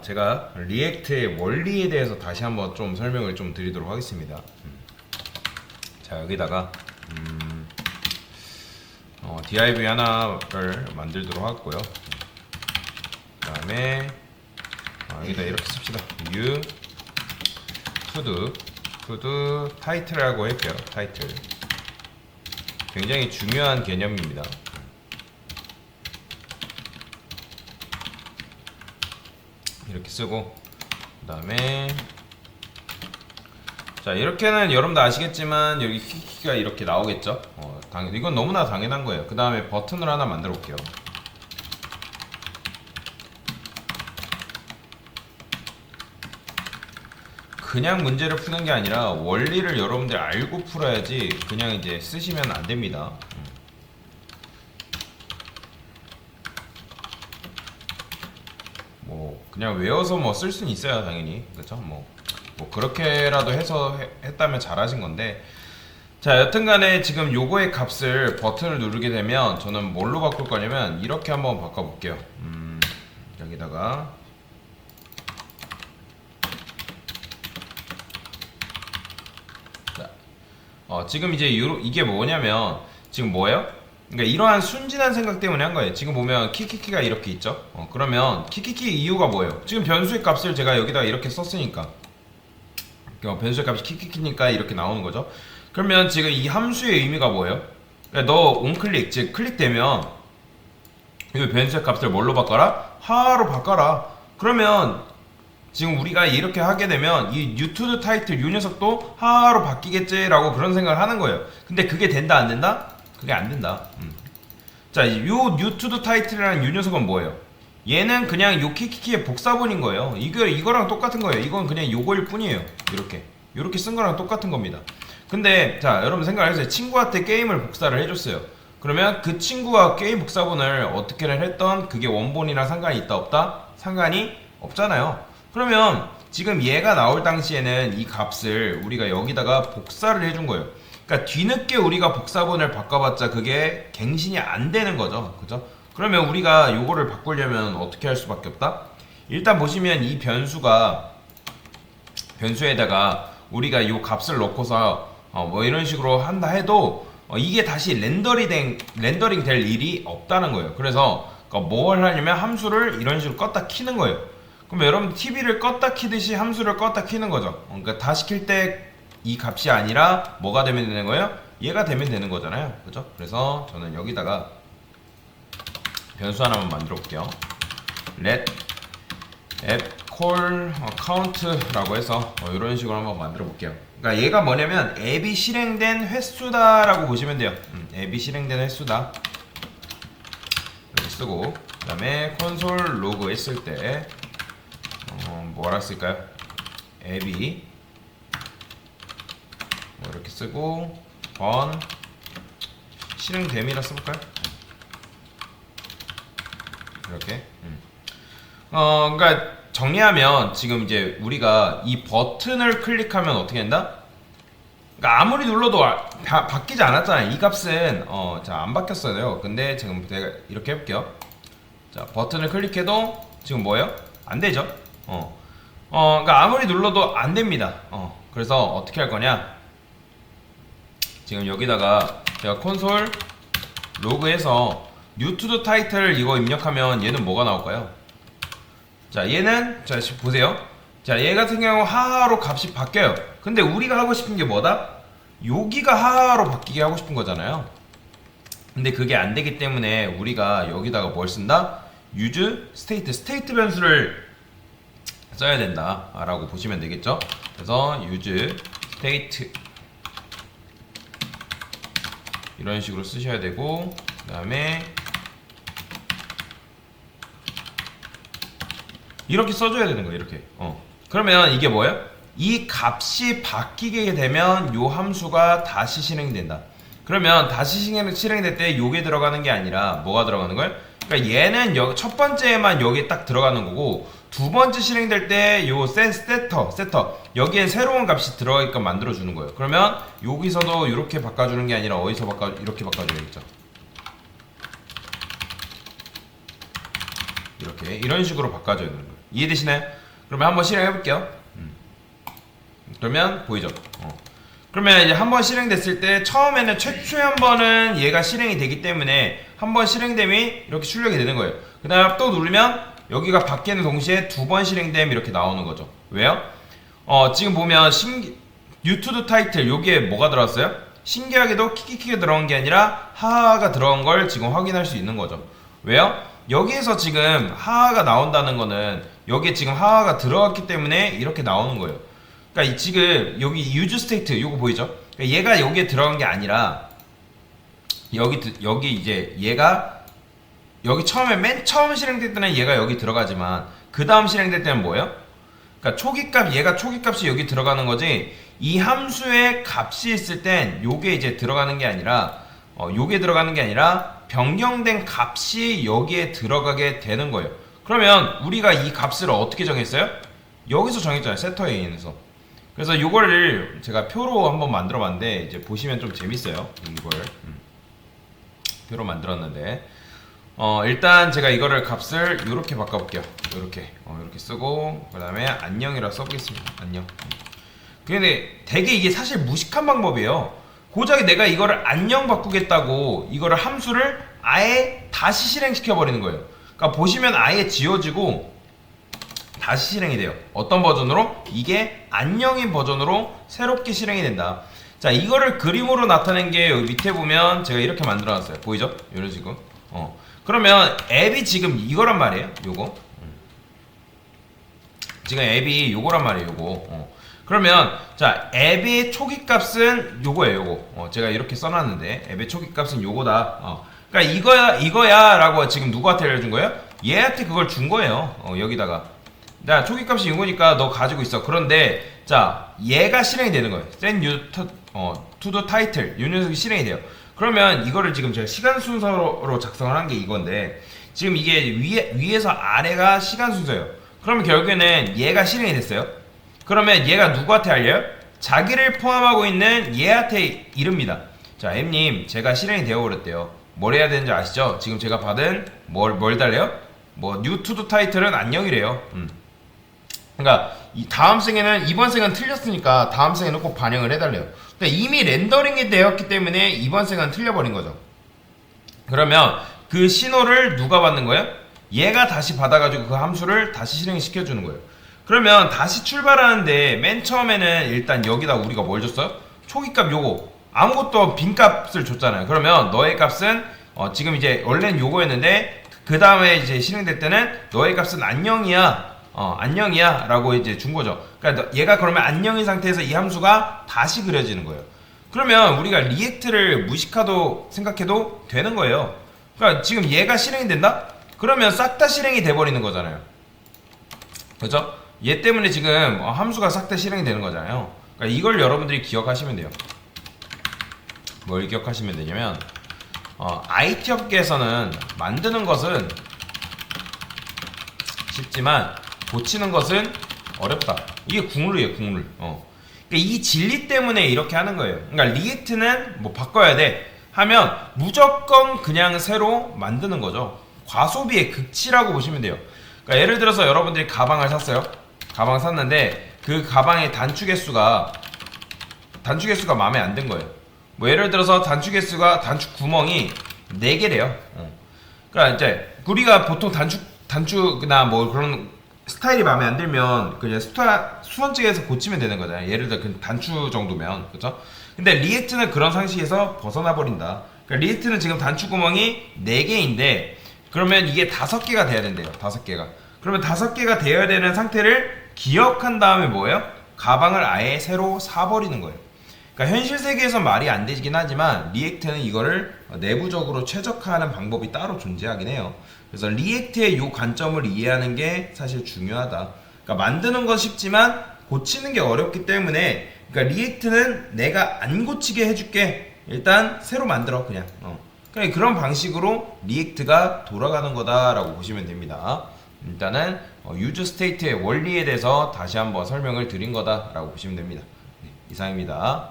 제가 리액트의 원리에 대해서 다시 한번 좀 설명을 좀 드리도록 하겠습니다. 자, 여기다가 div 하나를 만들도록 하고요. 그 다음에 여기다 이렇게 씁시다. view to title이라고 할게요. 타이틀. 굉장히 중요한 개념입니다. 이렇게 쓰고, 그 다음에 자, 이렇게는 여러분도 아시겠지만 여기 키가 이렇게 나오겠죠. 이건 너무나 당연한 거예요. 그 다음에 버튼을 하나 만들어 볼게요. 그냥 문제를 푸는 게 아니라 원리를 여러분들 알고 풀어야지 그냥 이제 쓰시면 안 됩니다. 뭐 그냥 외워서 뭐 쓸 수는 있어요, 당연히. 그렇죠? 뭐 그렇게라도 해서 했다면 잘하신 건데, 자, 여튼간에 지금 요거의 값을 버튼을 누르게 되면 저는 뭘로 바꿀 거냐면 이렇게 한번 바꿔볼게요. 여기다가 자, 지금 이제 이게 뭐냐면 지금 뭐예요? 그러니까 이러한 순진한 생각 때문에 한 거예요. 지금 보면 키키키가 이렇게 있죠. 그러면 키키키 이유가 뭐예요? 지금 변수의 값을 제가 여기다가 이렇게 썼으니까, 변수의 값이 키키키니까 이렇게 나오는 거죠. 그러면 지금 이 함수의 의미가 뭐예요? 그러니까 너 온클릭, 즉 클릭되면 이 변수의 값을 뭘로 바꿔라? 하로 바꿔라. 그러면 지금 우리가 이렇게 하게 되면 이 new to the title 이 녀석도 하로 바뀌겠지 라고 그런 생각을 하는 거예요. 근데 그게 된다 안 된다? 그게 안 된다. 자, 요 new to the title이라는 이 녀석은 뭐예요? 얘는 그냥 요 키키키의 복사본인 거예요. 이거랑 똑같은 거예요. 이건 그냥 요거일 뿐이에요. 이렇게 쓴 거랑 똑같은 겁니다. 근데 자, 여러분 생각해보세요. 친구한테 게임을 복사를 해줬어요. 그러면 그 친구와 게임 복사본을 어떻게를 했던 그게 원본이랑 상관이 있다 없다? 상관이 없잖아요. 그러면 지금 얘가 나올 당시에는 이 값을 우리가 여기다가 복사를 해준 거예요. 그러니까 뒤늦게 우리가 복사본을 바꿔봤자 그게 갱신이 안 되는 거죠. 그죠? 그러면 우리가 요거를 바꾸려면 어떻게 할 수밖에 없다? 일단 보시면 이 변수에다가 우리가 요 값을 넣고서 뭐 이런 식으로 한다 해도 이게 다시 렌더링 될 일이 없다는 거예요. 그래서 뭘 하냐면 함수를 이런 식으로 껐다 키는 거예요. 그럼 여러분 TV를 껐다 키듯이 함수를 껐다 키는 거죠. 그러니까 다시 킬 때 이 값이 아니라 뭐가 되면 되는 거예요? 얘가 되면 되는 거잖아요. 그죠? 그래서 저는 여기다가 변수 하나만 만들어 볼게요. let app call count라고 해서 이런 식으로 한번 만들어 볼게요. 그러니까 얘가 뭐냐면 앱이 실행된 횟수다라고 보시면 돼요. 앱이 실행된 횟수다 이렇게 쓰고, 그 다음에 콘솔 로그 했을 때 뭐라 쓸까요? 앱이 뭐 이렇게 쓰고 번 실행됨이라 써볼까요? 이렇게. 그러니까 정리하면 지금 이제 우리가 이 버튼을 클릭하면 어떻게 된다? 그러니까 아무리 눌러도 바뀌지 않았잖아요. 이 값은 자, 안 바뀌었어요. 근데 지금 내가 이렇게 해볼게요. 자, 버튼을 클릭해도 지금 뭐예요? 안 되죠? 그러니까 아무리 눌러도 안 됩니다. 그래서 어떻게 할 거냐? 지금 여기다가 제가 콘솔 로그해서 new to the title 이거 입력하면 얘는 뭐가 나올까요? 자, 얘는 자 보세요. 자, 얘 같은 경우 하하로 값이 바뀌어요. 근데 우리가 하고 싶은 게 뭐다? 여기가 하하로 바뀌게 하고 싶은 거잖아요. 근데 그게 안 되기 때문에 우리가 여기다가 뭘 쓴다? use state 변수를 써야 된다 라고 보시면 되겠죠. 그래서 use state 이런 식으로 쓰셔야 되고, 그 다음에 이렇게 써줘야 되는 거예요. 이렇게. 그러면 이게 뭐예요? 이 값이 바뀌게 되면 요 함수가 다시 실행된다. 그러면 다시 실행될 때 요게 들어가는 게 아니라 뭐가 들어가는 거예요? 그러니까 얘는 첫 번째만 여기 딱 들어가는 거고, 두 번째 실행될 때 요 세터 여기에 새로운 값이 들어가게끔 만들어 주는 거예요. 그러면 여기서도 이렇게 바꿔주는 게 아니라 어디서 이렇게 바꿔줘야겠죠. 이렇게 이런 식으로 바꿔줘야 되는 거예요. 이해되시나요? 그러면 한번 실행해 볼게요. 그러면 보이죠? 그러면 이제 한번 실행됐을 때 처음에는 최초에 한 번은 얘가 실행이 되기 때문에 한 번 실행됨이 이렇게 출력이 되는 거예요. 그 다음에 또 누르면 여기가 바뀌는 동시에 두 번 실행됨 이렇게 나오는 거죠. 왜요? 지금 보면 유튜브 타이틀 여기에 뭐가 들어왔어요? 신기하게도 키키키가 들어간 게 아니라 하하가 들어간 걸 지금 확인할 수 있는 거죠. 왜요? 여기에서 지금 하하가 나온다는 거는 여기에 지금 하하가 들어갔기 때문에 이렇게 나오는 거예요. 그러니까 지금 여기 유즈 스테이트 요거 보이죠? 그러니까 얘가 여기에 들어간 게 아니라 여기 이제 얘가 여기 처음에 맨 처음 실행될 때는 얘가 여기 들어가지만 그 다음 실행될 때는 뭐예요? 그러니까 초기값 얘가 초기값이 여기 들어가는 거지 이 함수의 값이 있을 땐 요게 이제 들어가는 게 아니라 요게 들어가는 게 아니라 변경된 값이 여기에 들어가게 되는 거예요. 그러면 우리가 이 값을 어떻게 정했어요? 여기서 정했잖아요. 세터에 의해서. 그래서 이거를 제가 표로 한번 만들어 봤는데 이제 보시면 좀 재밌어요. 이걸 표로 만들었는데 일단 제가 이거를 값을 이렇게 바꿔볼게요. 이렇게 쓰고 그 다음에 안녕이라 써보겠습니다. 안녕. 근데 되게 이게 사실 무식한 방법이에요. 고작에 내가 이거를 안녕 바꾸겠다고 이거를 함수를 아예 다시 실행시켜 버리는 거예요. 그러니까 보시면 아예 지워지고 다시 실행이 돼요. 어떤 버전으로? 이게 안녕인 버전으로 새롭게 실행이 된다. 자, 이거를 그림으로 나타낸 게 여기 밑에 보면 제가 이렇게 만들어 놨어요. 보이죠? 이런 식으로. 그러면 앱이 지금 이거란 말이에요. 요거. 지금 앱이 요거란 말이에요. 요거. 그러면 자, 앱의 초기 값은 요거예요. 요거. 제가 이렇게 써놨는데 앱의 초기 값은 요거다. 그러니까 이거야 라고 지금 누구한테 알려준 거예요? 얘한테 그걸 준 거예요. 여기다가 자, 초기 값이 이거니까 너 가지고 있어. 그런데 자, 얘가 실행이 되는 거예요. send you to the title 이 녀석이 실행이 돼요. 그러면 이거를 지금 제가 시간 순서로 작성을 한 게 이건데 지금 이게 위에서 아래가 시간 순서예요. 그러면 결국에는 얘가 실행이 됐어요. 그러면 얘가 누구한테 알려요? 자기를 포함하고 있는 얘한테 이릅니다. 자, 앱님 제가 실행이 되어버렸대요. 뭘 해야 되는지 아시죠? 지금 제가 받은 뭘 달래요? new to the title은 안녕이래요. 그러니까 다음 생에는 이번 생은 틀렸으니까 다음 생에는 꼭 반영을 해달래요. 근데 이미 렌더링이 되었기 때문에 이번 생은 틀려버린 거죠. 그러면 그 신호를 누가 받는 거예요? 얘가 다시 받아가지고 그 함수를 다시 실행시켜주는 거예요. 그러면 다시 출발하는데 맨 처음에는 일단 여기다 우리가 뭘 줬어요? 초기값 요거 아무것도 빈 값을 줬잖아요. 그러면 너의 값은 지금 이제 원래는 요거였는데 그 다음에 이제 실행될 때는 너의 값은 안녕이야. 안녕이야 라고 이제 준 거죠. 그러니까 얘가 그러면 안녕인 상태에서 이 함수가 다시 그려지는 거예요. 그러면 우리가 리액트를 무식하도 생각해도 되는 거예요. 그러니까 지금 얘가 실행이 된다? 그러면 싹 다 실행이 돼버리는 거잖아요. 그죠? 얘 때문에 지금 함수가 싹 다 실행이 되는 거잖아요. 그러니까 이걸 여러분들이 기억하시면 돼요. 뭘 기억하시면 되냐면 IT 업계에서는 만드는 것은 쉽지만 고치는 것은 어렵다. 이게 국룰이에요, 국룰. 그러니까 이 진리 때문에 이렇게 하는 거예요. 그러니까 리액트는 뭐 바꿔야 돼 하면 무조건 그냥 새로 만드는 거죠. 과소비의 극치라고 보시면 돼요. 그러니까 예를 들어서 여러분들이 가방을 샀어요. 가방 샀는데 그 가방의 단축 개수가 마음에 안 든 거예요. 뭐 예를 들어서 단축 구멍이 4개래요. 그러니까 이제 우리가 보통 단축이나 뭐 그런 스타일이 마음에 안 들면 그냥 수선직에서 고치면 되는 거잖아요. 예를 들어 그 단추 정도면, 그렇죠? 근데 리액트는 그런 상식에서 벗어나 버린다. 그러니까 리액트는 지금 단추 구멍이 4개인데 그러면 이게 5개가 돼야 된대요. 5개가. 그러면 5개가 되어야 되는 상태를 기억한 다음에 뭐예요? 가방을 아예 새로 사버리는 거예요. 그러니까 현실 세계에서 말이 안 되긴 하지만 리액트는 이거를 내부적으로 최적화하는 방법이 따로 존재하긴 해요. 그래서 리액트의 이 관점을 이해하는 게 사실 중요하다. 그러니까 만드는 건 쉽지만 고치는 게 어렵기 때문에 그러니까 리액트는 내가 안 고치게 해줄게. 일단 새로 만들어 그냥. 그러니까 그런 방식으로 리액트가 돌아가는 거다라고 보시면 됩니다. 일단은 유즈 스테이트의 원리에 대해서 다시 한번 설명을 드린 거다라고 보시면 됩니다. 네, 이상입니다.